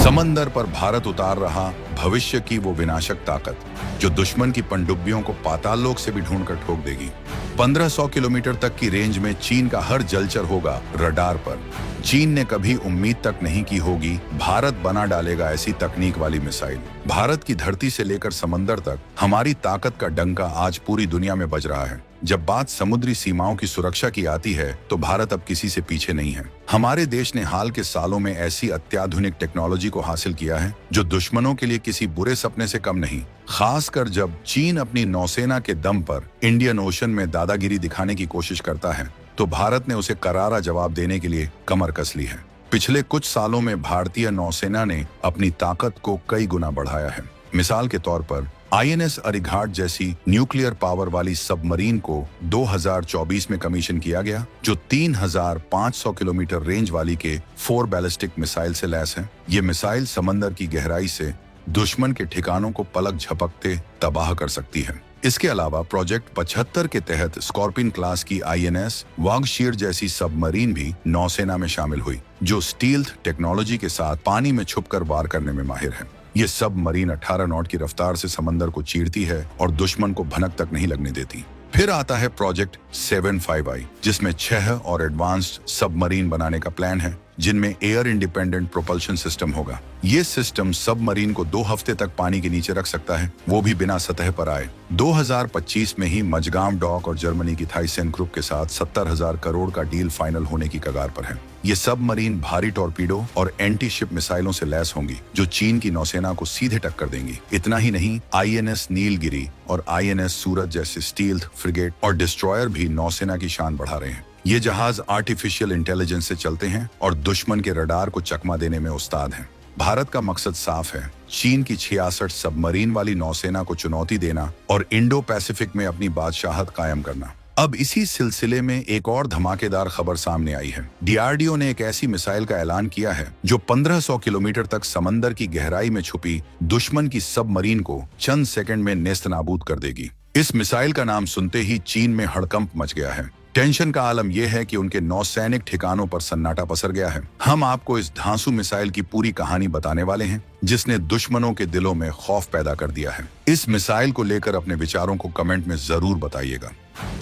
समंदर पर भारत उतार रहा भविष्य की वो विनाशक ताकत जो दुश्मन की पनडुब्बियों को पाताल लोक से भी ढूंढकर ठोक देगी। 1500 किलोमीटर तक की रेंज में चीन का हर जलचर होगा रडार पर। चीन ने कभी उम्मीद तक नहीं की होगी भारत बना डालेगा ऐसी तकनीक वाली मिसाइल। भारत की धरती से लेकर समंदर तक हमारी ताकत का डंका आज पूरी दुनिया में बज रहा है। जब बात समुद्री सीमाओं की सुरक्षा की आती है तो भारत अब किसी से पीछे नहीं है। हमारे देश ने हाल के सालों में ऐसी अत्याधुनिक टेक्नोलॉजी को हासिल किया है जो दुश्मनों के लिए किसी बुरे सपने से कम नहीं। खासकर जब चीन अपनी नौसेना के दम पर इंडियन ओशन में दादागिरी दिखाने की कोशिश करता है तो भारत ने उसे करारा जवाब देने के लिए कमर कस ली है। पिछले कुछ सालों में भारतीय नौसेना ने अपनी ताकत को कई गुना बढ़ाया है। मिसाल के तौर पर INS अरिघाट जैसी न्यूक्लियर पावर वाली सबमरीन को 2024 में कमीशन किया गया, जो 3500 किलोमीटर रेंज वाली के 4 बैलिस्टिक मिसाइल से लैस है। ये मिसाइल समंदर की गहराई से दुश्मन के ठिकानों को पलक झपकते तबाह कर सकती है। इसके अलावा प्रोजेक्ट 75 के तहत स्कॉर्पियन क्लास की INS वागशीर जैसी सबमरीन भी नौसेना में शामिल हुई, जो स्टील्थ टेक्नोलॉजी के साथ पानी में छुपकर वार करने में माहिर है। ये सबमरीन 18 नॉट की रफ्तार से समंदर को चीरती है और दुश्मन को भनक तक नहीं लगने देती। फिर आता है प्रोजेक्ट 75I, जिसमें 6 और एडवांस्ड सबमरीन बनाने का प्लान है, जिनमें एयर इंडिपेंडेंट प्रोपल्शन सिस्टम होगा। ये सिस्टम सबमरीन को 2 हफ्ते तक पानी के नीचे रख सकता है, वो भी बिना सतह पर आए। 2025 में ही मजगाम डॉक और जर्मनी की थाइसेन ग्रुप के साथ 70,000 करोड़ का डील फाइनल होने की कगार पर है। ये सबमरीन भारी टॉर्पीडो और एंटी शिप मिसाइलों से लैस होंगी, जो चीन की नौसेना को सीधे टक्कर देंगी। इतना ही नहीं, INS नीलगिरी और INS सूरज जैसे स्टील्थ फ्रिगेट और डिस्ट्रॉयर भी नौसेना की शान बढ़ा रहे हैं। ये जहाज आर्टिफिशियल इंटेलिजेंस से चलते हैं और दुश्मन के रडार को चकमा देने में उस्ताद हैं। भारत का मकसद साफ है, चीन की 66 सबमरीन वाली नौसेना को चुनौती देना और इंडो पैसिफिक में अपनी बादशाहत कायम करना। अब इसी सिलसिले में एक और धमाकेदार खबर सामने आई है। DRDO ने एक ऐसी मिसाइल का ऐलान किया है जो 1500 किलोमीटर तक समंदर की गहराई में छुपी दुश्मन की सबमरीन को चंद सेकंड में नेस्तनाबूद कर देगी। इस मिसाइल का नाम सुनते ही चीन में हड़कंप मच गया है। टेंशन का आलम यह है कि उनके नौसैनिक ठिकानों पर सन्नाटा पसर गया है। हम आपको इस धांसू मिसाइल की पूरी कहानी बताने वाले हैं, जिसने दुश्मनों के दिलों में खौफ पैदा कर दिया है। इस मिसाइल को लेकर अपने विचारों को कमेंट में जरूर बताइएगा।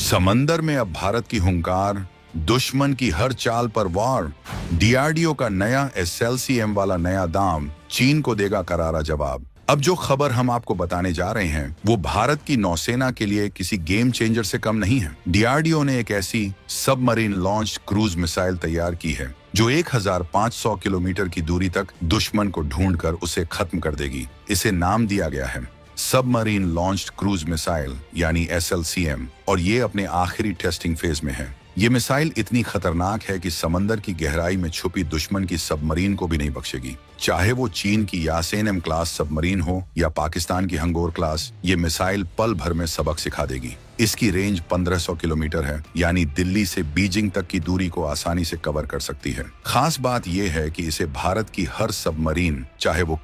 समंदर में अब भारत की हुंकार, दुश्मन की हर चाल पर वार, DRDO का नया SLCM वाला नया दाम चीन को देगा करारा जवाब। अब जो खबर हम आपको बताने जा रहे हैं वो भारत की नौसेना के लिए किसी गेम चेंजर से कम नहीं है। DRDO ने एक ऐसी सबमरीन लॉन्च क्रूज मिसाइल तैयार की है जो 1500 किलोमीटर की दूरी तक दुश्मन को ढूंढकर उसे खत्म कर देगी। इसे नाम दिया गया है सबमरीन लॉन्च्ड क्रूज मिसाइल यानी SLCM, और ये अपने आखिरी टेस्टिंग फेज में है। ये मिसाइल इतनी खतरनाक है कि समंदर की गहराई में छुपी दुश्मन की सबमरीन को भी नहीं बख्शेगी। चाहे वो चीन की यासेन M क्लास सबमरीन हो या पाकिस्तान की हंगोर क्लास, ये मिसाइल पल भर में सबक सिखा देगी। इसकी रेंज 1500 किलोमीटर है, यानी दिल्ली से बीजिंग तक की दूरी को आसानी से कवर कर सकती है। खास बात यह है कि इसे भारत की हर सबमरीन, चाहे वो